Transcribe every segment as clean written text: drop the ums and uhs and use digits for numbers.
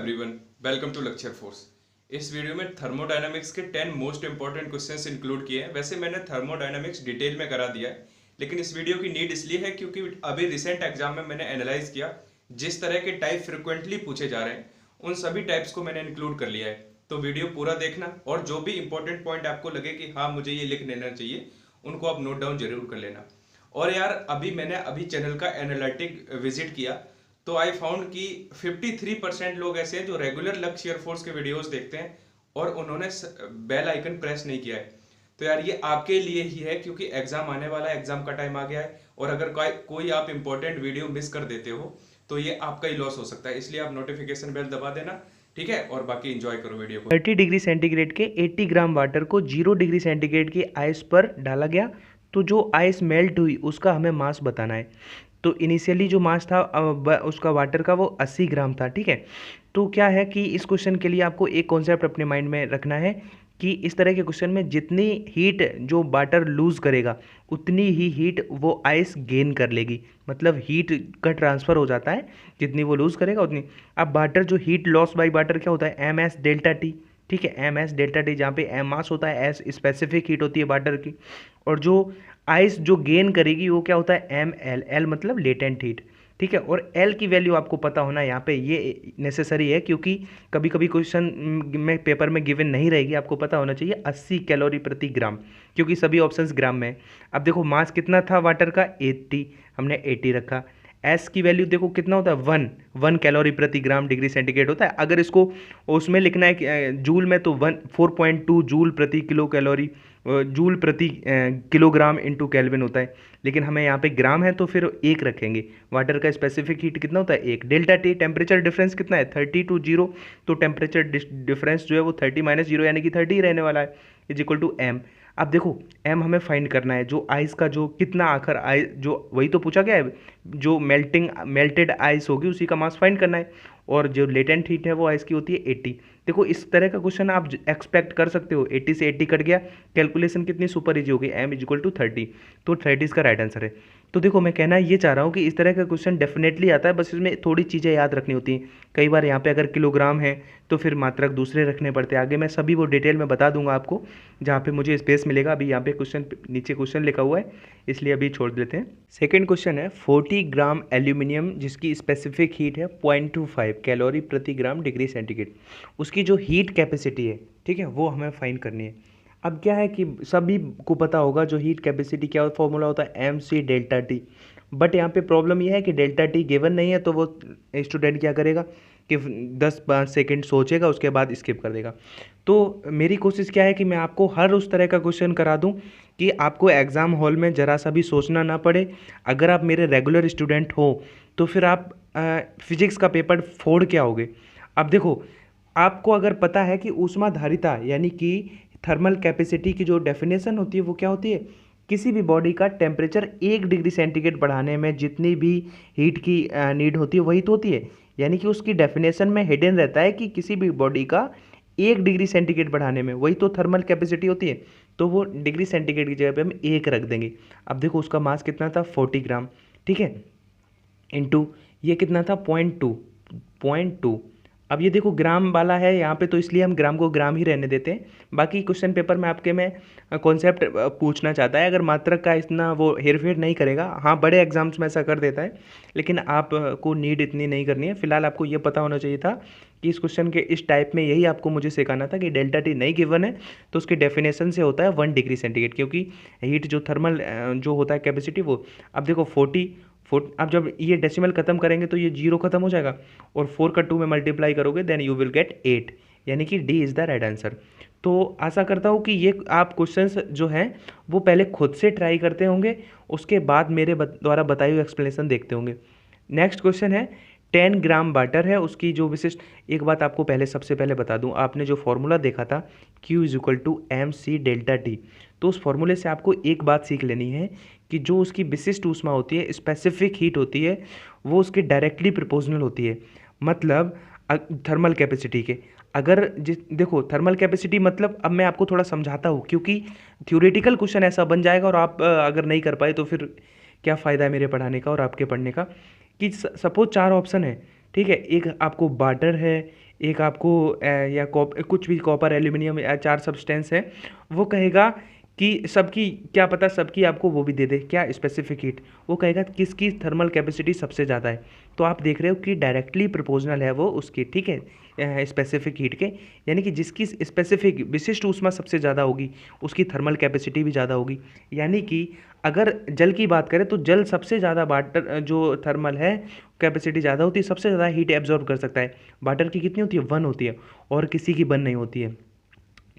Everyone, welcome to lecture force. इस video में thermodynamics के 10 मोस्ट इंपॉर्टेंट क्वेश्चंस इंक्लूड किए हैं। वैसे मैंने थर्मोडायनामिक्स डिटेल में करा दिया है, लेकिन इस वीडियो की नीड इसलिए है क्योंकि अभी रिसेंट एग्जाम में मैंने एनालाइज किया जिस तरह के टाइप फ्रिक्वेंटली पूछे जा रहे हैं उन सभी टाइप्स को मैंने इंक्लूड कर लिया है। तो वीडियो पूरा देखना और जो भी इंपॉर्टेंट पॉइंट आपको लगे कि हाँ मुझे ये लिख लेना चाहिए उनको आप नोट डाउन जरूर कर लेना। और यार मैंने चैनल का एनालिटिक विजिट किया तो आई फाउंड कि 53% लोग ऐसे हैं जो रेगुलर लक्ष्य एयरफोर्स के वीडियोस देखते हैं और उन्होंने बेल आइकन प्रेस नहीं किया है। तो यार ये आपके लिए ही है क्योंकि एग्जाम आने वाला है, एग्जाम का टाइम आ गया है और अगर कोई आप इंपॉर्टेंट वीडियो मिस कर देते हो तो ये आपका ही लॉस हो सकता है। इसलिए आप नोटिफिकेशन बेल दबा देना, ठीक है, और बाकी इंजॉय करो वीडियो को। 30 डिग्री सेंटीग्रेड के 80 ग्राम वाटर को 0 डिग्री सेंटीग्रेड की आइस पर डाला गया, तो जो आइस मेल्ट हुई उसका हमें मास बताना है। तो इनिशियली जो मास था उसका वाटर का वो 80 ग्राम था, ठीक है। तो क्या है कि इस क्वेश्चन के लिए आपको एक कॉन्सेप्ट अपने माइंड में रखना है कि इस तरह के क्वेश्चन में जितनी हीट जो वाटर लूज़ करेगा उतनी ही हीट वो आइस गेन कर लेगी, मतलब हीट का ट्रांसफ़र हो जाता है, जितनी वो लूज़ करेगा उतनी। अब वाटर जो हीट लॉस बाई वाटर क्या होता है, एम एस डेल्टा टी, ठीक है, एम एस डेल्टा टी, जहाँ पे एम मास होता है, एस स्पेसिफिक हीट होती है वाटर की, और जो आइस जो गेन करेगी वो क्या होता है, एम एल, एल मतलब लेटेंट हीट, ठीक है। और एल की वैल्यू आपको पता होना यहाँ पे ये नेसेसरी है क्योंकि कभी कभी क्वेश्चन में पेपर में गिवन नहीं रहेगी, आपको पता होना चाहिए 80 कैलोरी प्रति ग्राम, क्योंकि सभी ऑप्शंस ग्राम में है। अब देखो मास कितना था वाटर का, 80, हमने 80 रखा। एस की वैल्यू देखो कितना होता है, 1 कैलोरी प्रति ग्राम डिग्री सेंटीग्रेड होता है। अगर इसको उसमें लिखना है जूल में तो 4.2 जूल प्रति किलो कैलोरी, जूल प्रति किलोग्राम इंटू केल्विन होता है, लेकिन हमें यहाँ पे ग्राम है तो फिर 1 रखेंगे। वाटर का स्पेसिफिक हीट कितना होता है, 1। डेल्टा टी टेम्परेचर डिफरेंस कितना है, 30 to 0, तो टेम्परेचर डिफरेंस जो है वो 30 - 0 यानी कि 30 ही रहने वाला है, इज इक्वल टू एम। अब देखो एम हमें फाइंड करना है, जो आइस का जो कितना आखिर आइस जो वही तो पूछा गया है, जो मेल्टेड आइस होगी उसी का मास फाइंड करना है, और जो लेटेंट हीट है वो आइस की होती है 80। देखो इस तरह का क्वेश्चन आप एक्सपेक्ट कर सकते हो, 80 से 80 कट गया, कैलकुलेशन कितनी सुपर इजी हो गई, एम इज इक्वल टू 30, तो 30 इसका राइट आंसर है। तो देखो मैं कहना ये चाह रहा हूँ कि इस तरह का क्वेश्चन डेफिनेटली आता है, बस इसमें थोड़ी चीज़ें याद रखनी होती हैं। कई बार यहाँ पे अगर किलोग्राम है तो फिर मात्रक दूसरे रखने पड़ते हैं, आगे मैं सभी वो डिटेल में बता दूंगा आपको जहाँ पे मुझे स्पेस मिलेगा। अभी यहाँ पे क्वेश्चन नीचे क्वेश्चन लिखा हुआ है इसलिए अभी छोड़ देते हैं। सेकेंड क्वेश्चन है 40 ग्राम एल्यूमिनियम जिसकी स्पेसिफिक हीट है 0.25 कैलोरी प्रति ग्राम डिग्री सेंटीग्रेड, उसकी जो हीट कैपेसिटी है, ठीक है, वो हमें फाइंड करनी है। अब क्या है कि सभी को पता होगा जो हीट कैपेसिटी क्या फॉर्मूला होता है, M C delta T, but यहाँ पे प्रॉब्लम यह है कि डेल्टा टी गिवन नहीं है, तो वो स्टूडेंट क्या करेगा कि 10-5 सेकेंड सोचेगा उसके बाद स्किप कर देगा। तो मेरी कोशिश क्या है कि मैं आपको हर उस तरह का क्वेश्चन करा दूं कि आपको एग्ज़ाम हॉल में ज़रा सा भी सोचना ना पड़े। अगर आप मेरे रेगुलर स्टूडेंट हो तो फिर आप फिजिक्स का पेपर फोड़ के आओगे। अब देखो आपको अगर पता है कि ऊष्माधारिता यानी कि थर्मल कैपेसिटी की जो डेफिनेशन होती है वो क्या होती है, किसी भी बॉडी का टेम्परेचर 1 डिग्री सेंटीग्रेड बढ़ाने में जितनी भी हीट की नीड होती है वही तो होती है, यानी कि उसकी डेफिनेशन में हिडन रहता है कि किसी भी बॉडी का 1 डिग्री सेंटीग्रेड बढ़ाने में, वही तो थर्मल कैपेसिटी होती है। तो वो डिग्री सेंटीग्रेड की जगह पे हम 1 रख देंगे। अब देखो उसका मास कितना था, 40 ग्राम, ठीक है, इंटू ये कितना था, 0.2। अब ये देखो ग्राम वाला है यहाँ पे तो इसलिए हम ग्राम को ग्राम ही रहने देते हैं। बाकी क्वेश्चन पेपर में आपके में कॉन्सेप्ट पूछना चाहता है, अगर मात्रक का इतना वो हेरफेर नहीं करेगा, हाँ बड़े एग्जाम्स में ऐसा कर देता है, लेकिन आपको नीड इतनी नहीं करनी है। फिलहाल आपको ये पता होना चाहिए था कि इस क्वेश्चन के इस टाइप में यही आपको मुझे सिखाना था कि डेल्टा टी नहीं गिवन है तो उसके डेफिनेशन से होता है 1 डिग्री सेंटीग्रेड, क्योंकि हीट जो थर्मल जो होता है कैपेसिटी वो। अब देखो 40 अब जब ये डेसिमल खत्म करेंगे तो ये 0 खत्म हो जाएगा, और 4 का 2 में मल्टीप्लाई करोगे देन यू विल गेट 8, यानी कि D is the right answer. तो आशा करता हूँ कि ये आप क्वेश्चंस जो हैं वो पहले खुद से ट्राई करते होंगे, उसके बाद मेरे द्वारा बताई हुई एक्सप्लेनेशन देखते होंगे। नेक्स्ट क्वेश्चन है 10 ग्राम वाटर है, उसकी जो विशिष्ट, एक बात आपको पहले सबसे पहले बता दूं, आपने जो फॉर्मूला देखा था Q is equal to M C delta T, तो उस फॉर्मूले से आपको एक बात सीख लेनी है कि जो उसकी विशिष्ट ऊष्मा होती है, स्पेसिफिक हीट होती है, वो उसके डायरेक्टली प्रोपोर्शनल होती है, मतलब थर्मल कैपेसिटी के। अगर देखो थर्मल कैपेसिटी मतलब, अब मैं आपको थोड़ा समझाता हूँ क्योंकि थ्योरेटिकल क्वेश्चन ऐसा बन जाएगा और आप अगर नहीं कर पाए तो फिर क्या फ़ायदा है मेरे पढ़ाने का और आपके पढ़ने का। कि सपोज 4 ऑप्शन है, ठीक है, एक आपको वाटर है, एक आपको या कुछ भी कॉपर एल्यूमिनियम या 4 सब्सटेंस है, वो कहेगा कि सबकी, क्या पता सबकी आपको वो भी दे दे क्या स्पेसिफिक हीट, वो कहेगा किसकी थर्मल कैपेसिटी सबसे ज़्यादा है। तो आप देख रहे हो कि डायरेक्टली प्रोपोर्शनल है वो उसकी, ठीक है, स्पेसिफिक हीट के, यानी कि जिसकी स्पेसिफिक विशिष्ट ऊष्मा सबसे ज़्यादा होगी उसकी थर्मल कैपेसिटी भी ज़्यादा होगी। यानी कि अगर जल की बात करें तो जल सबसे ज़्यादा वाटर जो थर्मल है कैपेसिटी ज़्यादा होती है, सबसे ज़्यादा हीट एब्जॉर्ब कर सकता है। वाटर की कितनी होती है? 1 होती है, और किसी की 1 नहीं होती है,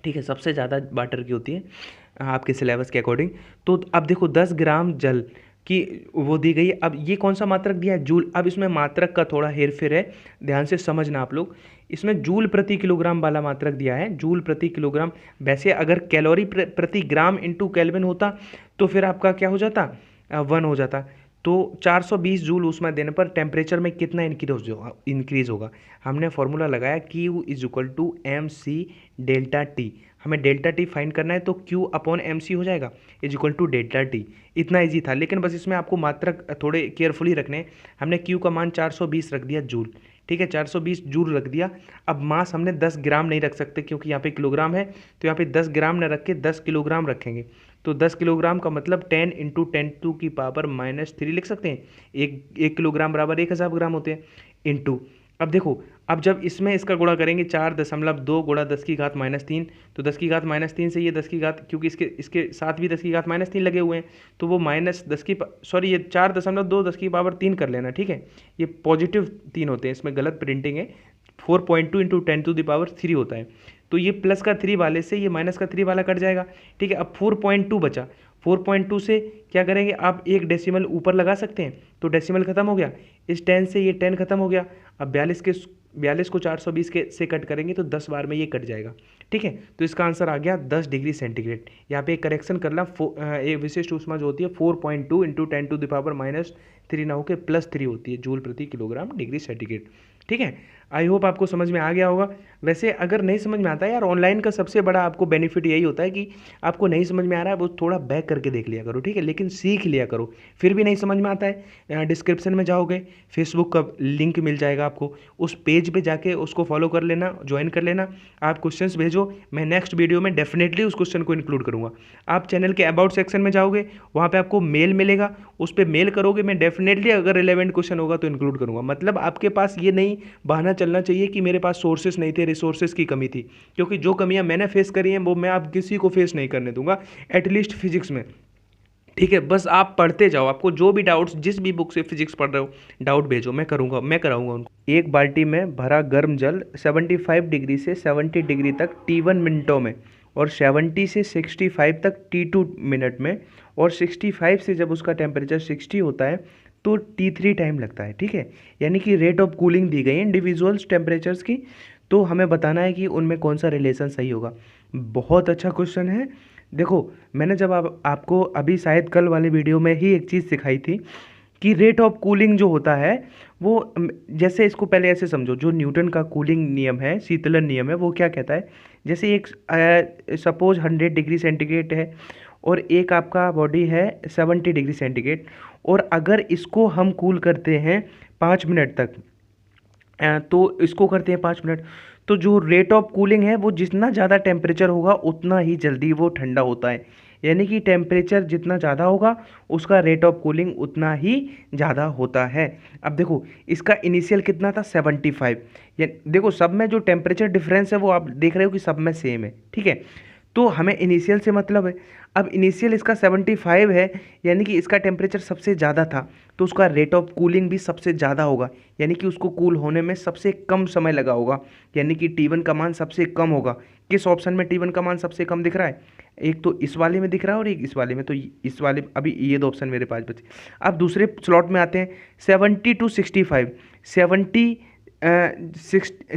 ठीक है, सबसे ज़्यादा वाटर की होती है आपके सिलेबस के अकॉर्डिंग। तो अब देखो 10 ग्राम जल की वो दी गई है। अब ये कौन सा मात्रक दिया है? जूल। अब इसमें मात्रक का थोड़ा हेरफेर है, ध्यान से समझना आप लोग। इसमें जूल प्रति किलोग्राम वाला मात्रक दिया है, जूल प्रति किलोग्राम। वैसे अगर कैलोरी प्रति ग्राम इंटू केल्विन होता तो फिर आपका क्या हो जाता? 1 हो जाता। तो 420 जूल ऊष्मा देने पर टेम्परेचर में कितना इंक्रीज होगा? हमने फॉर्मूला लगाया Q is equal to M C delta T. हमें डेल्टा टी फाइंड करना है, तो Q अपॉन एम सी हो जाएगा is equal to delta T. इतना इजी था, लेकिन बस इसमें आपको मात्रक थोड़े केयरफुली रखने हैं। हमने Q का मान 420 रख दिया जूल, ठीक है, 420 जूल रख दिया। अब मास हमने 10 ग्राम नहीं रख सकते क्योंकि यहाँ पे किलोग्राम है, तो यहाँ पे 10 ग्राम न रख के 10 किलोग्राम रखेंगे। तो 10 किलोग्राम का मतलब 10 इंटू 10⁻³ लिख सकते हैं। एक किलोग्राम बराबर 1000 ग्राम होते हैं, इंटू। अब देखो, अब जब इसमें इसका गुणा करेंगे 4.2 गुणा 10⁻³ तो 10⁻³ से ये 10 की घात, क्योंकि इसके साथ भी 10⁻³ लगे हुए हैं, तो वो सॉरी ये 4.2 10⁻³ कर लेना, ठीक है। ये पॉजिटिव 3 होते हैं, इसमें गलत प्रिंटिंग है। 4.2 इंटू 10⁻³ होता है। तो ये प्लस का 3 वाले से ये माइनस का 3 वाला कट जाएगा, ठीक है। अब 4.2 बचा, 4.2 से क्या करेंगे आप? एक डेसिमल ऊपर लगा सकते हैं, तो डेसिमल खत्म हो गया। इस 10 से ये 10 खत्म हो गया। अब 42 को 420 से कट करेंगे तो 10 बार में ये कट जाएगा, ठीक है। तो इसका आंसर आ गया 10 डिग्री सेंटीग्रेड। यहाँ पे एक करेक्शन करना, एक विशिष्ट ऊष्मा जो होती है 4.2 इंटू 10⁻³ ना होकर +3 होती है जूल प्रति किलोग्राम डिग्री सेंटीग्रेड, ठीक है। आई होप आपको समझ में आ गया होगा। वैसे अगर नहीं समझ में आता है यार, ऑनलाइन का सबसे बड़ा आपको बेनिफिट यही होता है कि आपको नहीं समझ में आ रहा है वो थोड़ा बैक करके देख लिया करो, ठीक है, लेकिन सीख लिया करो। फिर भी नहीं समझ में आता है, डिस्क्रिप्शन में जाओगे, फेसबुक का लिंक मिल जाएगा आपको, उस पेज पे जाके उसको फॉलो कर लेना, ज्वाइन कर लेना। आप क्वेश्चंस भेजो, मैं नेक्स्ट वीडियो में डेफिनेटली उस क्वेश्चन को इंक्लूड करूँगा। आप चैनल के अबाउट सेक्शन में जाओगे, वहाँ पर आपको मेल मिलेगा, उस पर मेल करोगे, मैं डेफिनेटली अगर रिलेवेंट क्वेश्चन होगा तो इंक्लूड करूँगा। मतलब आपके पास ये नहीं बहाना चलना चाहिए कि मेरे पास सोर्सेस नहीं थे, रिसोर्सेज की कमी थी, क्योंकि जो कमियां मैंने फेस करी हैं वो मैं आप किसी को फेस नहीं करने दूंगा, एटलीस्ट फिजिक्स में, ठीक है। बस आप पढ़ते जाओ, आपको जो भी डाउट्स, जिस भी बुक से फिजिक्स पढ़ रहे हो डाउट भेजो, मैं कराऊंगा उनको। एक बाल्टी में भरा गर्म जल 75 डिग्री से 70 डिग्री तक T1 मिनटों में, और 70 से 65 तक T2 मिनट में, और 65 से जब उसका टेम्परेचर 60 होता है तो T3 टाइम लगता है, ठीक है। यानी कि रेट ऑफ कूलिंग दी गई है इंडिविजुअल्स टेम्परेचर्स की, तो हमें बताना है कि उनमें कौन सा रिलेशन सही होगा। बहुत अच्छा क्वेश्चन है। देखो, मैंने जब आपको अभी शायद कल वाले वीडियो में ही एक चीज़ सिखाई थी कि रेट ऑफ कूलिंग जो होता है वो, जैसे इसको पहले ऐसे समझो, जो न्यूटन का कूलिंग नियम है, शीतलन नियम है, वो क्या कहता है? जैसे एक सपोज 100 डिग्री सेंटीग्रेड है और एक आपका बॉडी है 70 डिग्री सेंटीग्रेड, और अगर इसको हम कूल करते हैं 5 मिनट तक, तो इसको करते हैं 5 मिनट, तो जो रेट ऑफ कूलिंग है वो जितना ज़्यादा टेम्परेचर होगा उतना ही जल्दी वो ठंडा होता है। यानी कि टेम्परेचर जितना ज़्यादा होगा उसका रेट ऑफ कूलिंग उतना ही ज़्यादा होता है। अब देखो, इसका इनिशियल कितना था? 75। या देखो, सब में जो टेम्परेचर डिफरेंस है वो आप देख रहे हो कि सब में सेम है, ठीक है। तो हमें इनिशियल से मतलब है। अब इनिशियल इसका 75 है, यानी कि इसका टेम्परेचर सबसे ज़्यादा था, तो उसका रेट ऑफ कूलिंग भी सबसे ज़्यादा होगा, यानी कि उसको कूल होने में सबसे कम समय लगा होगा, यानी कि T1 का मान सबसे कम होगा। किस ऑप्शन में T1 का मान सबसे कम दिख रहा है? एक तो इस वाले में दिख रहा है और एक इस वाले में, तो इस वाले, अभी ये 2 ऑप्शन मेरे पास बचे। अब दूसरे स्लॉट में आते हैं, 70 टू 65।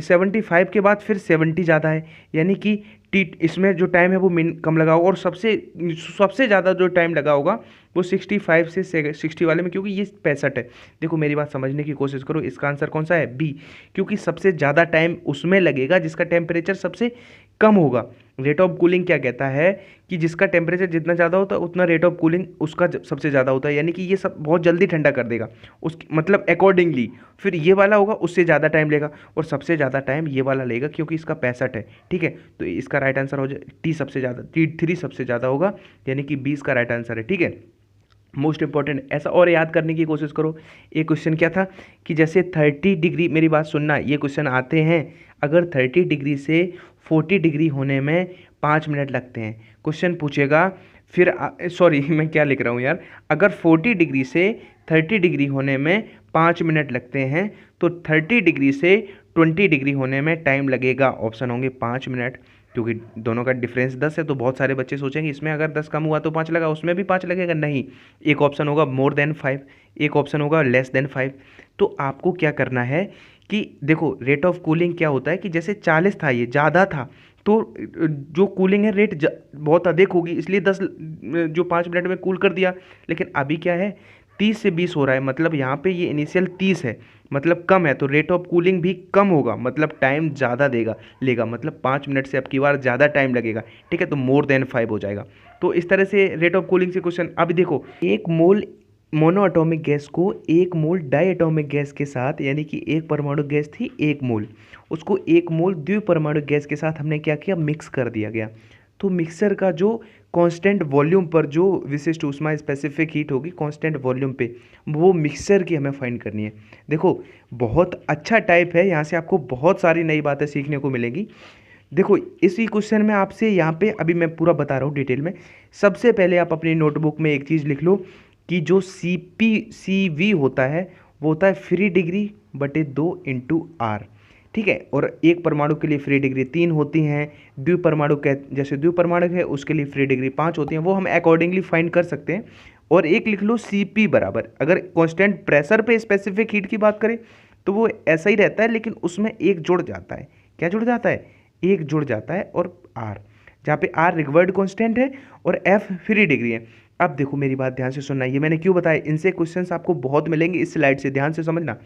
75 के बाद फिर 70 ज़्यादा है, यानी कि इसमें जो टाइम है वो कम लगा होगा, और सबसे ज़्यादा जो टाइम लगा होगा वो 65 से 60 वाले में, क्योंकि ये 65 है। देखो, मेरी बात समझने की कोशिश करो, इसका आंसर कौन सा है? बी, क्योंकि सबसे ज़्यादा टाइम उसमें लगेगा जिसका टेम्परेचर सबसे कम होगा। रेट ऑफ कूलिंग क्या कहता है कि जिसका टेम्परेचर जितना ज़्यादा होता है उतना रेट ऑफ कूलिंग उसका सबसे ज़्यादा होता है, यानी कि ये सब बहुत जल्दी ठंडा कर देगा उस मतलब अकॉर्डिंगली। फिर ये वाला होगा उससे ज़्यादा टाइम लेगा, और सबसे ज़्यादा टाइम ये वाला लेगा क्योंकि इसका 65 है। ठीक है, तो इसका राइट आंसर हो जाए टी सबसे ज़्यादा, T3 सबसे ज़्यादा होगा, यानी कि 20 का राइट आंसर है। ठीक है, मोस्ट इंपॉर्टेंट ऐसा और याद करने की कोशिश करो। ये क्वेश्चन क्या था कि जैसे 30 डिग्री, मेरी बात सुनना, ये क्वेश्चन आते हैं अगर 30 डिग्री से 40 डिग्री होने में 5 मिनट लगते हैं, क्वेश्चन पूछेगा फिर सॉरी मैं क्या लिख रहा हूँ यार, अगर 40 डिग्री से 30 डिग्री होने में 5 मिनट लगते हैं तो 30 डिग्री से 20 डिग्री होने में टाइम लगेगा, ऑप्शन होंगे 5 मिनट, क्योंकि दोनों का डिफरेंस 10 है। तो बहुत सारे बच्चे सोचेंगे इसमें अगर 10 कम हुआ तो 5 लगा, उसमें भी 5 लगेगा, नहीं। एक ऑप्शन होगा मोर देन 5, एक ऑप्शन होगा लेस देन 5। तो आपको क्या करना है कि देखो रेट ऑफ कूलिंग क्या होता है कि जैसे 40 था, ये ज़्यादा था, तो जो कूलिंग है रेट बहुत अधिक होगी, इसलिए 10 जो 5 मिनट में कूल कर दिया। लेकिन अभी क्या है 30 से 20 हो रहा है, मतलब यहाँ पे ये इनिशियल 30 है, मतलब कम है, तो रेट ऑफ कूलिंग भी कम होगा, मतलब टाइम ज़्यादा लेगा, मतलब 5 मिनट से अब की बार ज़्यादा टाइम लगेगा। ठीक है, तो मोर देन 5 हो जाएगा। तो इस तरह से रेट ऑफ कूलिंग से क्वेश्चन। अब देखो, 1 मोल मोनोएटॉमिक गैस को 1 मोल डाईएटॉमिक गैस के साथ, यानी कि एक परमाणु गैस थी 1 मोल, उसको 1 मोल द्विपरमाणु गैस के साथ हमने क्या किया, मिक्स कर दिया गया। तो मिक्सर का जो कांस्टेंट वॉल्यूम पर जो विशिष्ट ऊष्मा स्पेसिफिक हीट होगी कांस्टेंट वॉल्यूम पे, वो मिक्सर की हमें फाइंड करनी है। देखो बहुत अच्छा टाइप है, यहाँ से आपको बहुत सारी नई बातें सीखने को मिलेंगी। देखो इसी क्वेश्चन में आपसे यहाँ पे अभी मैं पूरा बता रहा हूँ डिटेल में। सबसे पहले आप अपनी नोटबुक में एक चीज़ लिख लो कि जो CpCv होता है वो होता है फ्री डिग्री बटे 2 इंटू आर। ठीक है, और एक परमाणु के लिए फ्री डिग्री 3 होती हैं, द्विपरमाणु के जैसे द्विपरमाणु है उसके लिए फ्री डिग्री 5 होती हैं, वो हम अकॉर्डिंगली फाइंड कर सकते हैं। और एक लिख लो Cp बराबर, अगर कांस्टेंट प्रेशर पे स्पेसिफिक हीट की बात करें तो वो ऐसा ही रहता है, लेकिन उसमें एक जुड़ जाता है। क्या जुड़ जाता है, एक जुड़ जाता है, और आर, जहाँ पे आर रिक्वायर्ड कांस्टेंट है और एफ फ्री डिग्री है। अब देखो मेरी बात ध्यान से सुनना, ये मैंने क्यों बताया, इनसे क्वेश्चंस आपको बहुत मिलेंगे, इस स्लाइड से ध्यान से समझना।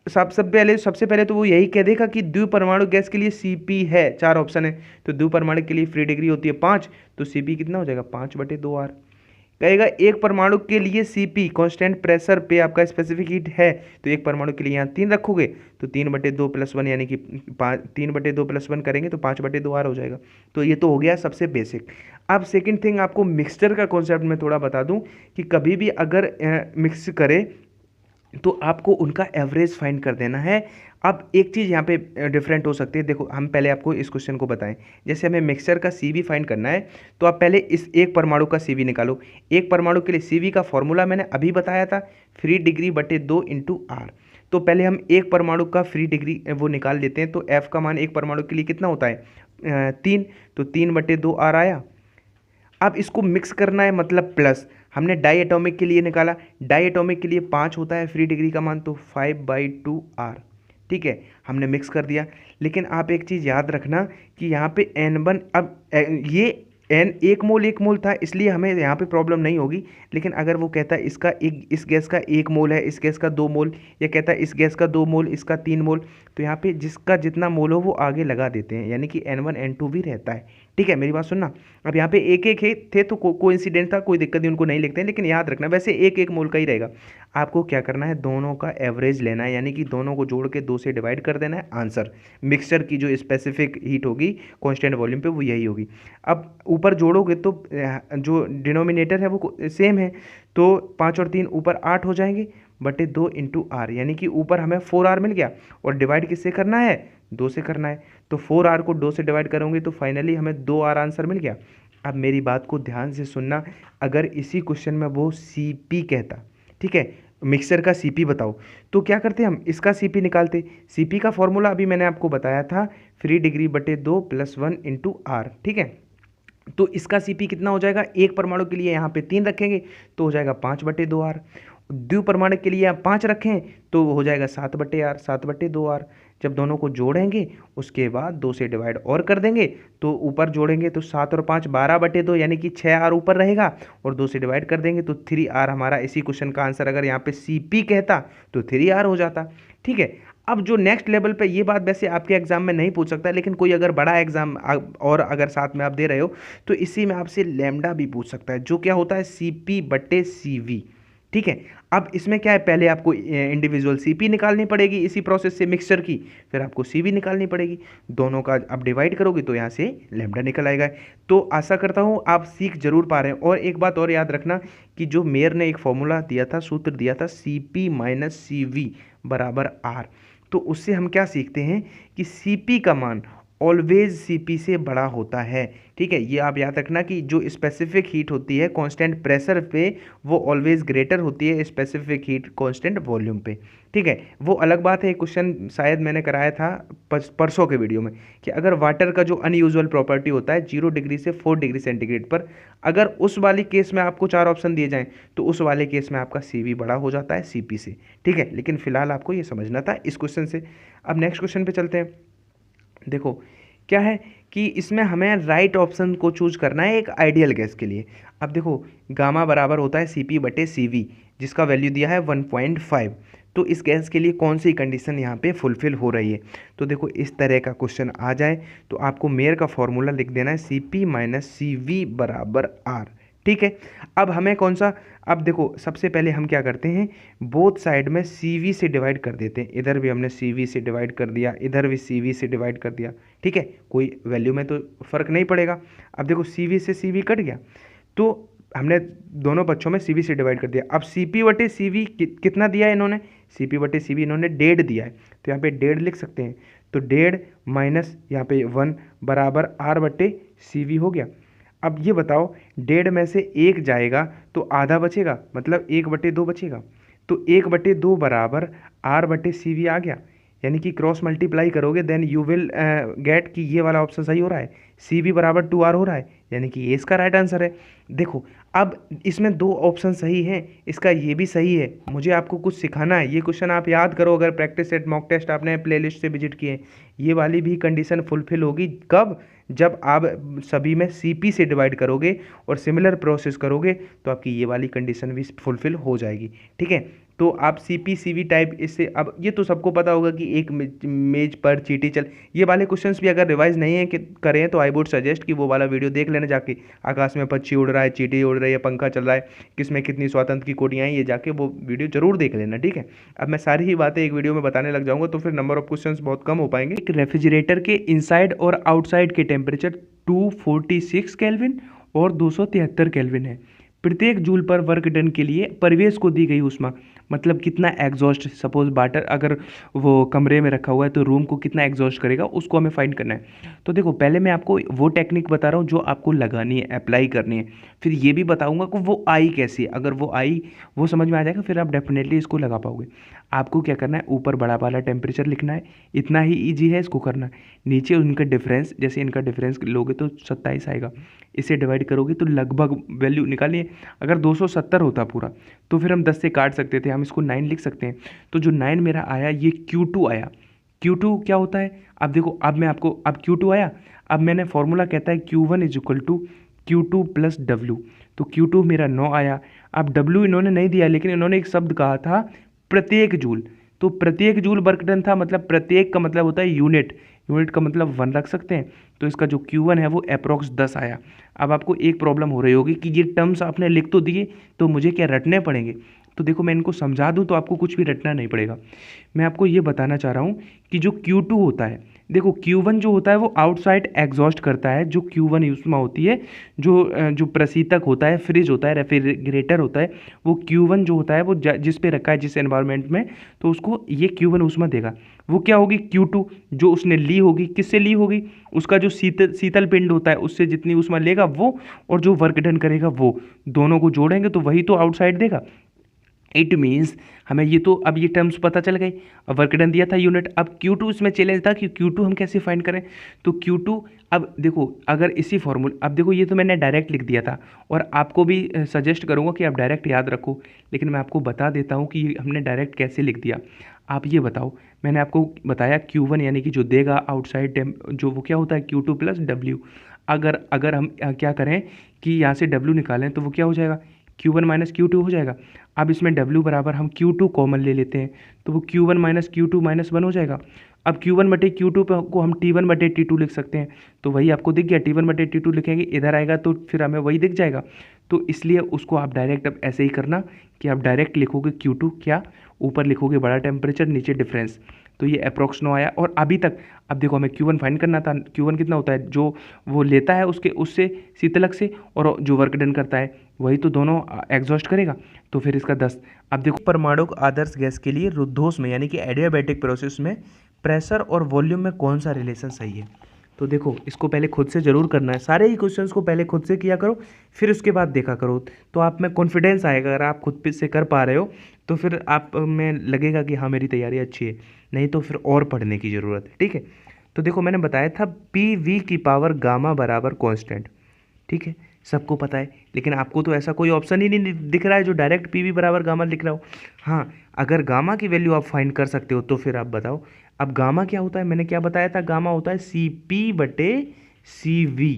सबसे पहले तो वो यही कह देगा कि द्विपरमाणु गैस के लिए Cp है, 4 ऑप्शन है, तो द्विपरमाणु के लिए फ्री डिग्री होती है 5, तो Cp कितना हो जाएगा 5/2R। कहेगा एक परमाणु के लिए Cp कांस्टेंट प्रेशर पे आपका स्पेसिफिक हीट है, तो एक परमाणु के लिए यहाँ 3 रखोगे तो 3/2 + 1, यानी कि 3/2 + 1 करेंगे तो 5/2R हो जाएगा। तो ये तो हो गया सबसे बेसिक। अब सेकंड थिंग आपको मिक्सचर का कॉन्सेप्ट मैं थोड़ा बता दूं कि कभी भी अगर मिक्स करे तो आपको उनका एवरेज फाइंड कर देना है। अब एक चीज़ यहाँ पे डिफरेंट हो सकती है, देखो हम पहले आपको इस क्वेश्चन को बताएं, जैसे हमें मिक्सचर का Cv फाइंड करना है तो आप पहले इस एक परमाणु का Cv निकालो। एक परमाणु के लिए Cv का फॉर्मूला मैंने अभी बताया था, फ्री डिग्री बटे 2 इंटू आर। तो पहले हम एक परमाणु का फ्री डिग्री वो निकाल लेते हैं, तो F का मान एक परमाणु के लिए कितना होता है 3, तो 3/2R आया। अब इसको मिक्स करना है, मतलब प्लस, हमने डाई एटॉमिक के लिए निकाला, डाई एटॉमिक के लिए 5 होता है फ्री डिग्री का मान, तो 5/2R। ठीक है, हमने मिक्स कर दिया। लेकिन आप एक चीज़ याद रखना कि यहाँ पे N1, अब ये N 1 मोल था इसलिए हमें यहाँ पे प्रॉब्लम नहीं होगी। लेकिन अगर वो कहता है इसका इस गैस का 1 मोल है, इस गैस का 2 मोल, या कहता है इस गैस का 2 मोल, इसका 3 मोल, तो यहाँ पे जिसका जितना मोल हो वो आगे लगा देते हैं, यानी कि N1 N2 भी रहता है। ठीक है, मेरी बात सुनना। अब यहाँ पे एक एक थे तो कोइंसिडेंट था, कोई दिक्कत नहीं, उनको नहीं लिखते हैं, लेकिन याद रखना वैसे एक एक मोल का ही रहेगा। आपको क्या करना है, दोनों का एवरेज लेना है, यानी कि दोनों को जोड़ के 2 से डिवाइड कर देना है, आंसर मिक्सचर की जो स्पेसिफिक हीट होगी कांस्टेंट वॉल्यूम पे वो यही होगी। अब ऊपर जोड़ोगे तो जो डिनोमिनेटर है वो सेम है, तो 5 और 3 ऊपर 8 हो जाएंगे बटे 2 इंटू आर, यानी कि ऊपर हमें 4R मिल गया, और डिवाइड किससे करना है 2 से करना है, तो 4R को 2 से डिवाइड करोगे तो फाइनली हमें 2R आंसर मिल गया। अब मेरी बात को ध्यान से सुनना, अगर इसी क्वेश्चन में वो Cp कहता, ठीक है, मिक्सर का Cp बताओ, तो क्या करते हम इसका Cp निकालते। Cp का फॉर्मूला अभी मैंने आपको बताया था, फ्री डिग्री बटे 2 + 1 इंटू आर। ठीक है, तो इसका Cp कितना हो जाएगा, एक परमाणु के लिए यहाँ पे 3 रखेंगे तो हो जाएगा 5/2R, द्विपरमाणु के लिए आप 5 रखें तो हो जाएगा 7/R, 7/2R। जब दोनों को जोड़ेंगे उसके बाद 2 से डिवाइड और कर देंगे, तो ऊपर जोड़ेंगे तो 7 और 5 12/2, यानी कि 6R ऊपर रहेगा, और 2 से डिवाइड कर देंगे तो 3R हमारा इसी क्वेश्चन का आंसर। अगर यहाँ पे Cp कहता तो 3R हो जाता। ठीक है, अब जो नेक्स्ट लेवल पे, ये बात वैसे आपके एग्जाम में नहीं पूछ सकता, लेकिन कोई अगर बड़ा एग्जाम और अगर साथ में आप दे रहे हो तो इसी में आपसे लैम्डा भी पूछ सकता है, जो क्या होता है CP बटे CV। ठीक है, अब इसमें क्या है, पहले आपको इंडिविजुअल CP निकालनी पड़ेगी इसी प्रोसेस से मिक्सचर की, फिर आपको CV निकालनी पड़ेगी, दोनों का आप डिवाइड करोगे तो यहाँ से लैम्डा निकल आएगा। तो आशा करता हूँ आप सीख जरूर पा रहे हैं। और एक बात और याद रखना कि जो मेयर ने एक फॉर्मूला दिया था, सूत्र दिया था CP माइनस CV बराबर R, तो उससे हम क्या सीखते हैं कि CP का मान ऑलवेज CP से बड़ा होता है। ठीक है, ये आप याद रखना कि जो स्पेसिफिक हीट होती है कांस्टेंट प्रेशर पे, वो ऑलवेज ग्रेटर होती है स्पेसिफिक हीट कांस्टेंट वॉल्यूम पे। ठीक है, वो अलग बात है, क्वेश्चन शायद मैंने कराया था परसों के वीडियो में, कि अगर वाटर का जो अनयूजुअल प्रॉपर्टी होता है 0 डिग्री से 4 डिग्री सेंटीग्रेड पर, अगर उस वाली केस में आपको 4 ऑप्शन दिए जाएं तो उस वाले केस में आपका CV बड़ा हो जाता है CP से। ठीक है, लेकिन फिलहाल आपको ये समझना था इस क्वेश्चन से। अब नेक्स्ट क्वेश्चन पे चलते हैं। देखो क्या है कि इसमें हमें राइट ऑप्शन को चूज करना है एक आइडियल गैस के लिए। अब देखो गामा बराबर होता है CP बटे CV, जिसका वैल्यू दिया है 1.5। तो इस गैस के लिए कौन सी कंडीशन यहाँ पे फुलफिल हो रही है? तो देखो इस तरह का क्वेश्चन आ जाए तो आपको मेयर का फॉर्मूला लिख देना है CP माइनस CV बराबर R। ठीक है, अब हमें कौन सा, अब देखो सबसे पहले हम क्या करते हैं, बोथ साइड में CV से डिवाइड कर देते हैं। इधर भी हमने CV से डिवाइड कर दिया, इधर भी CV से डिवाइड कर दिया। ठीक है, कोई वैल्यू में तो फ़र्क नहीं पड़ेगा। अब देखो CV से CV कट गया, तो हमने दोनों पक्षों में CV से डिवाइड कर दिया। अब CP बटे CV कितना दिया है इन्होंने, CP बटे CV इन्होंने 1.5 दिया है, तो यहाँ पे 1.5 लिख सकते हैं। तो 1.5 माइनस यहाँ पे 1 बराबर R बटे CV हो गया। अब ये बताओ 1.5 में से 1 जाएगा तो आधा बचेगा, मतलब 1/2 बचेगा। तो 1/2 बराबर R बटे CV आ गया, यानी कि क्रॉस मल्टीप्लाई करोगे देन यू विल गेट कि ये वाला ऑप्शन सही हो रहा है, CV बराबर 2R हो रहा है, यानी कि ये इसका राइट आंसर है। देखो अब इसमें 2 ऑप्शन सही हैं, इसका ये भी सही है। मुझे आपको कुछ सिखाना है, ये क्वेश्चन आप याद करो, अगर प्रैक्टिस सेट मॉक टेस्ट आपने प्लेलिस्ट से विजिट किए, ये वाली भी कंडीशन फुलफिल होगी कब, जब आप सभी में CP से डिवाइड करोगे और सिमिलर प्रोसेस करोगे तो आपकी ये वाली कंडीशन भी फुलफिल हो जाएगी। ठीक है, तो आप CP CV टाइप इससे, अब ये तो सबको पता होगा कि एक मेज पर चींटी चल, ये वाले क्वेश्चंस भी अगर रिवाइज नहीं है कि करें तो आई वुड सजेस्ट कि वो वाला वीडियो देख लेना जाके, आकाश में पक्षी उड़ रहा है, चींटी उड़ रही है, पंखा चल रहा है, किसमें कितनी स्वतंत्र की कोटियाँ हैं, ये जाके वो वीडियो जरूर देख लेना। ठीक है, अब मैं सारी ही बातें एक वीडियो में बताने लग जाऊंगा तो फिर नंबर ऑफ क्वेश्चंस बहुत कम हो पाएंगे। एक रेफ्रिजरेटर के इनसाइड और आउटसाइड के टेम्परेचर 246 केल्विन और 273 केल्विन है। प्रत्येक जूल पर वर्क डन के लिए परिवेश को दी गई ऊष्मा, मतलब कितना एग्जॉस्ट, सपोज वाटर अगर वो कमरे में रखा हुआ है तो रूम को कितना एग्जॉस्ट करेगा, उसको हमें फाइंड करना है। तो देखो पहले मैं आपको वो टेक्निक बता रहा हूँ जो आपको लगानी है, अप्लाई करनी है, फिर ये भी बताऊंगा कि वो आई कैसे, अगर वो आई वो समझ में आ जाएगा फिर आप डेफिनेटली इसको लगा पाओगे। आपको क्या करना है, ऊपर बड़ा वाला टेम्परेचर लिखना है, इतना ही ईजी है इसको करना। नीचे उनका डिफरेंस, जैसे इनका डिफरेंस लोगे तो 27 आएगा, इसे डिवाइड करोगे तो लगभग वैल्यू निकालिए। अगर 270 होता पूरा तो फिर हम 10 से काट सकते थे, हम इसको 9 लिख सकते हैं। तो जो 9 मेरा आया ये Q2 आया। Q2 क्या होता है, अब देखो अब मैं आपको, अब Q2 आया, अब मैंने फॉर्मूला कहता है Q1 is equal to Q2 plus W, तो Q2 मेरा 9 आया। अब W इन्होंने नहीं दिया, लेकिन इन्होंने एक शब्द कहा था प्रत्येक जूल, तो प्रत्येक जूल वर्क डन था, मतलब प्रत्येक का मतलब होता है यूनिट, यूनिट का मतलब 1 रख सकते हैं। तो इसका जो Q1 है वो अप्रॉक्स 10 आया। अब आपको एक प्रॉब्लम हो रही होगी कि ये टर्म्स आपने लिख तो दिए, तो मुझे क्या रटने पड़ेंगे, तो देखो मैं इनको समझा दूं तो आपको कुछ भी रटना नहीं पड़ेगा। मैं आपको ये बताना चाह रहा हूँ कि जो Q2 होता है, देखो Q1 जो होता है वो आउटसाइड एग्जॉस्ट करता है, जो Q1 ऊष्मा होती है, जो प्रशीतक होता है, फ्रिज होता है, रेफ्रिजरेटर होता है, वो Q1 जो होता है वो जिस पे रखा है जिस एनवायरनमेंट में, तो उसको ये Q1 ऊष्मा देगा। वो क्या होगी, Q2 जो उसने ली होगी, किससे ली होगी, उसका जो शीतल पिंड होता है उससे जितनी ऊष्मा लेगा वो, और जो वर्क डन करेगा वो, दोनों को जोड़ेंगे तो वही तो आउटसाइड देगा। इट मीन्स हमें ये तो अब ये टर्म्स पता चल गई, वर्क डन दिया था यूनिट। अब Q2 इसमें चैलेंज था कि Q2 हम कैसे फाइंड करें, तो Q2 अब देखो अगर इसी फॉर्मूले, अब देखो ये तो मैंने डायरेक्ट लिख दिया था और आपको भी सजेस्ट करूँगा कि आप डायरेक्ट याद रखो, लेकिन मैं आपको बता देता हूँ कि हमने डायरेक्ट कैसे लिख दिया। आप ये बताओ, मैंने आपको बताया Q1 यानी कि जो देगा आउटसाइड जो वो क्या होता है Q2 प्लस W। अगर हम क्या करें कि यहाँ से W निकालें तो वो क्या हो जाएगा Q1 माइनस Q2 हो जाएगा। अब इसमें W बराबर हम Q2 कॉमन ले लेते हैं तो वो Q1 माइनस Q2 माइनस 1 हो जाएगा। अब Q1 बटे Q2 को हम T1 बटे T2 लिख सकते हैं, तो वही आपको दिख गया, T1 बटे T2 लिखेंगे, इधर आएगा तो फिर हमें वही दिख जाएगा। तो इसलिए उसको आप डायरेक्ट अब ऐसे ही करना कि आप डायरेक्ट लिखोगे Q2 क्या, ऊपर लिखोगे बड़ा टेम्परेचर, नीचे डिफरेंस, तो ये अप्रॉक्स 9 आया। और अभी तक अब देखो हमें Q1 फाइंड करना था। Q1 कितना होता है, जो वो लेता है उसके उससे शीतलक से, और जो वर्क डन करता है वही तो दोनों एग्जॉस्ट करेगा, तो फिर इसका 10। अब देखो परमाणु आदर्श गैस के लिए रुद्धोष्म में यानी कि एडियाबैटिक प्रोसेस में प्रेशर और वॉल्यूम में कौन सा रिलेशन सही है। तो देखो इसको पहले खुद से ज़रूर करना है, सारे ही क्वेश्चंस को पहले खुद से किया करो, फिर उसके बाद देखा करो, तो आप में कॉन्फिडेंस आएगा। अगर आप खुद से कर पा रहे हो तो फिर आप में लगेगा कि हाँ मेरी तैयारी अच्छी है, नहीं तो फिर और पढ़ने की ज़रूरत है। ठीक है, तो देखो मैंने बताया था PV की पावर गामा बराबर कॉन्स्टेंट, ठीक है, सबको पता है, लेकिन आपको तो ऐसा कोई ऑप्शन ही नहीं दिख रहा है जो डायरेक्ट PV बराबर गामा लिख रहा हो। हाँ, अगर गामा की वैल्यू आप फाइंड कर सकते हो तो फिर आप बताओ। अब गामा क्या होता है, मैंने क्या बताया था, गामा होता है CP बटे CV।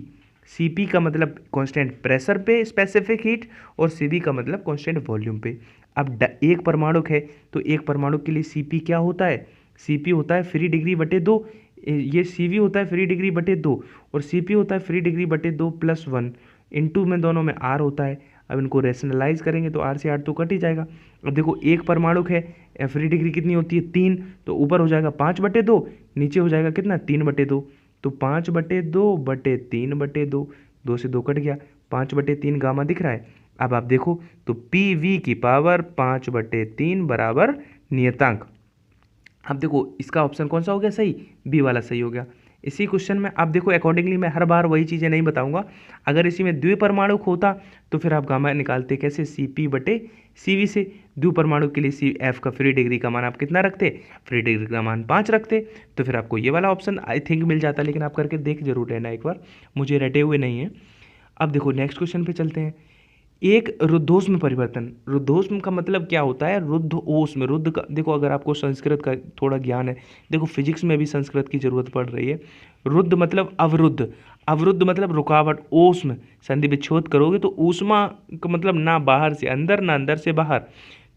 CP का मतलब कांस्टेंट प्रेशर पे स्पेसिफिक हीट, और CV का मतलब कांस्टेंट वॉल्यूम पे। अब एक परमाणु है तो एक परमाणु के लिए CP क्या होता है, CP होता है फ्री डिग्री बटे 2, ये CV होता है फ्री डिग्री बटे 2, और CP होता है फ्री डिग्री बटे 2 प्लस 1, इनटू में दोनों में R होता है। अब इनको रेशनलाइज करेंगे तो R से R तो कट ही जाएगा। अब देखो एक परमाणु है, फ्री डिग्री कितनी होती है 3, तो ऊपर हो जाएगा 5/2, नीचे हो जाएगा कितना 3/2, तो 5/2 बटे 3/2, 2 से 2 कट गया, 5/3 गामा दिख रहा है। अब आप देखो तो PV की पावर 5/3 बराबर नियतांक। अब देखो इसका ऑप्शन कौन सा हो गया सही, बी वाला सही हो गया। इसी क्वेश्चन में आप देखो अकॉर्डिंगली मैं हर बार वही चीज़ें नहीं बताऊंगा। अगर इसी में द्विपरमाणु होता तो फिर आप गामा निकालते कैसे, CP बटे CV से। द्विपरमाणु के लिए CF का फ्री डिग्री का मान आप कितना रखते, फ्री डिग्री का मान 5 रखते, तो फिर आपको ये वाला ऑप्शन आई थिंक मिल जाता, लेकिन आप करके देख जरूर लेना एक बार, मुझे रटे हुए नहीं है। अब देखो नेक्स्ट क्वेश्चन पे चलते हैं। एक रुद्धोष्म परिवर्तन, रुद्धोष्म का मतलब क्या होता है, रुद्धोष्म, रुद्ध का देखो अगर आपको संस्कृत का थोड़ा ज्ञान है, देखो फिजिक्स में भी संस्कृत की जरूरत पड़ रही है। रुद्ध मतलब अवरुद्ध, अवरुद्ध मतलब रुकावट, ओष्म संधि विच्छेद करोगे तो ऊष्मा का मतलब ना बाहर से अंदर ना अंदर से बाहर,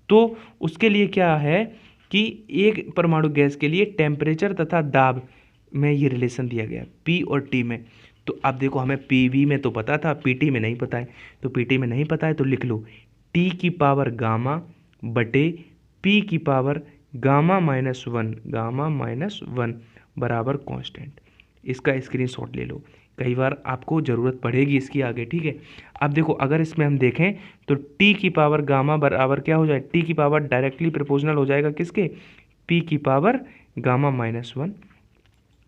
तो उसके लिए क्या है कि एक परमाणु गैस के लिए टेम्परेचर तथा दाब में ये रिलेशन दिया गया P और T में। तो अब देखो हमें PV में तो पता था, PT में नहीं पता है, तो PT में नहीं पता है तो लिख लो T की पावर गामा बटे P की पावर गामा -1, गामा -1 बराबर कांस्टेंट। इसका स्क्रीनशॉट ले लो, कई बार आपको ज़रूरत पड़ेगी इसकी आगे। ठीक है, अब देखो अगर इसमें हम देखें तो T की पावर गामा बराबर क्या हो जाए, T की पावर डायरेक्टली प्रोपोर्शनल हो जाएगा किसके, P की पावर गामा -1।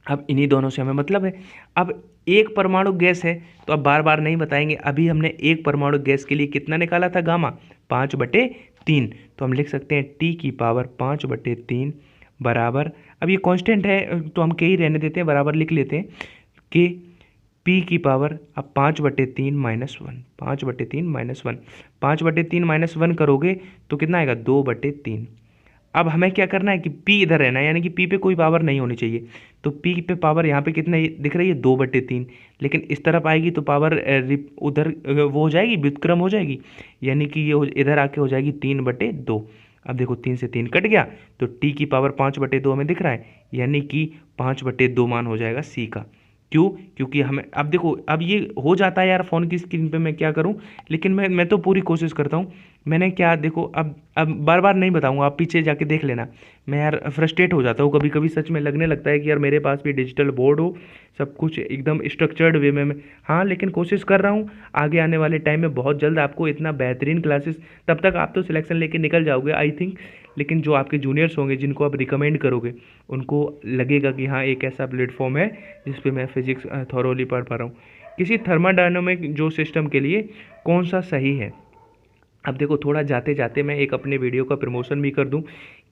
अब इन्हीं दोनों से हमें मतलब है। अब एक परमाणु गैस है तो अब बार बार नहीं बताएंगे, अभी हमने एक परमाणु गैस के लिए कितना निकाला था गामा, 5/3, तो हम लिख सकते हैं T की पावर 5/3 बराबर, अब ये कांस्टेंट है तो हम के ही रहने देते हैं, बराबर लिख लेते हैं कि P की पावर अब 5/3 -1, 5/3 -1, 5/3 -1 करोगे तो कितना आएगा 2/3। अब हमें क्या करना है कि P इधर रहना है, यानी कि P पे कोई पावर नहीं होनी चाहिए, तो P पे पावर यहाँ पे कितने दिख रही है 2/3, लेकिन इस तरफ आएगी तो पावर उधर वो हो जाएगी, व्युत्क्रम हो जाएगी, यानी कि ये इधर आके हो जाएगी 3/2। अब देखो 3 से 3 कट गया, तो T की पावर 5/2 हमें दिख रहा है, यानी कि 5/2 मान हो जाएगा C का। क्यों, क्योंकि हमें अब देखो अब ये हो जाता है यार फ़ोन की स्क्रीन पे, मैं क्या करूं, लेकिन मैं तो पूरी कोशिश करता हूं। मैंने क्या देखो अब बार बार नहीं बताऊंगा, आप पीछे जाके देख लेना। मैं यार फ्रस्ट्रेट हो जाता हूँ कभी कभी, सच में लगने लगता है कि यार मेरे पास भी डिजिटल बोर्ड हो, सब कुछ एकदम स्ट्रक्चर्ड वे में हाँ, लेकिन कोशिश कर रहा हूँ आगे आने वाले टाइम में बहुत जल्द आपको इतना बेहतरीन क्लासेस, तब तक आप तो सिलेक्शन लेके निकल जाओगे आई थिंक, लेकिन जो आपके जूनियर्स होंगे जिनको आप रिकमेंड करोगे उनको लगेगा कि हाँ एक ऐसा प्लेटफॉर्म है जिस पे मैं फिजिक्स थॉरोली पढ़ पा रहा हूँ। किसी थर्मोडायनामिक जो सिस्टम के लिए कौन सा सही है। अब देखो थोड़ा जाते जाते मैं एक अपने वीडियो का प्रमोशन भी कर दूं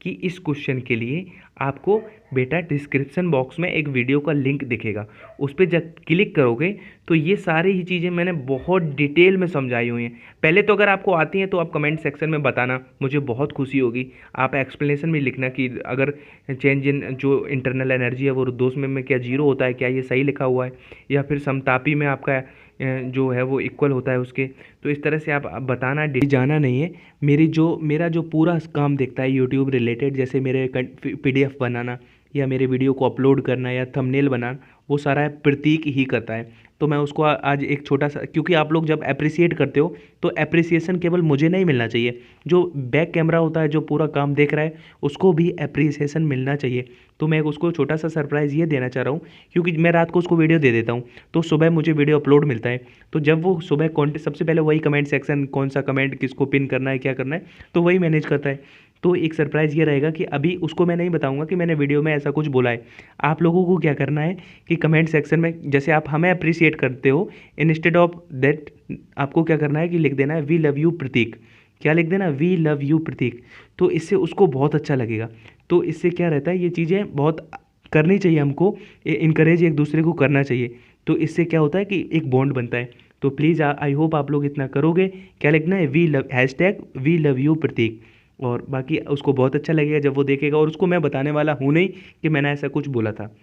कि इस क्वेश्चन के लिए आपको बेटा डिस्क्रिप्शन बॉक्स में एक वीडियो का लिंक दिखेगा, उस पर जब क्लिक करोगे तो ये सारी ही चीज़ें मैंने बहुत डिटेल में समझाई हुई हैं। पहले तो अगर आपको आती हैं तो आप कमेंट सेक्शन में बताना, मुझे बहुत खुशी होगी। आप एक्सप्लेनेशन भी लिखना कि अगर चेंज इन जो इंटरनल एनर्जी है वो रुद्धोष्म में क्या जीरो होता है, क्या ये सही लिखा हुआ है, या फिर समतापी में आपका जो है वो इक्वल होता है उसके। तो इस तरह से आप बताना, जाना नहीं है। मेरा जो पूरा काम देखता है यूट्यूब रिलेटेड, जैसे मेरे PDF बनाना या मेरे वीडियो को अपलोड करना या थंबनेल बनाना, वो सारा प्रतीक ही करता है। तो मैं उसको आज एक छोटा सा, क्योंकि आप लोग जब अप्रिसिएट करते हो तो अप्रिसिएशन केवल मुझे नहीं मिलना चाहिए, जो बैक कैमरा होता है, जो पूरा काम देख रहा है, उसको भी अप्रिसिएशन मिलना चाहिए। तो मैं उसको छोटा सा सरप्राइज़ ये देना चाह रहा हूँ, क्योंकि मैं रात को उसको वीडियो दे देता हूँ तो सुबह मुझे वीडियो अपलोड मिलता है। तो जब वो सुबह सबसे पहले वही कमेंट सेक्शन, कौन सा कमेंट किसको पिन करना है, क्या करना है, तो वही मैनेज करता है। तो एक सरप्राइज़ ये रहेगा कि अभी उसको मैं नहीं बताऊंगा कि मैंने वीडियो में ऐसा कुछ बोला है। आप लोगों को क्या करना है कि कमेंट सेक्शन में, जैसे आप हमें अप्रिशिएट करते हो, इंस्टेड ऑफ दैट आपको क्या करना है कि लिख देना है वी लव यू प्रतीक। क्या लिख देना? वी लव यू प्रतीक। तो इससे उसको बहुत अच्छा लगेगा। तो इससे क्या रहता है, ये चीज़ें बहुत करनी चाहिए हमको, इनकरेज एक दूसरे को करना चाहिए। तो इससे क्या होता है कि एक बॉन्ड बनता है। तो प्लीज़ आई होप आप लोग इतना करोगे। क्या लिखना है? वी लव यू प्रतीक। और बाकी उसको बहुत अच्छा लगेगा जब वो देखेगा, और उसको मैं बताने वाला हूँ नहीं कि मैंने ऐसा कुछ बोला था।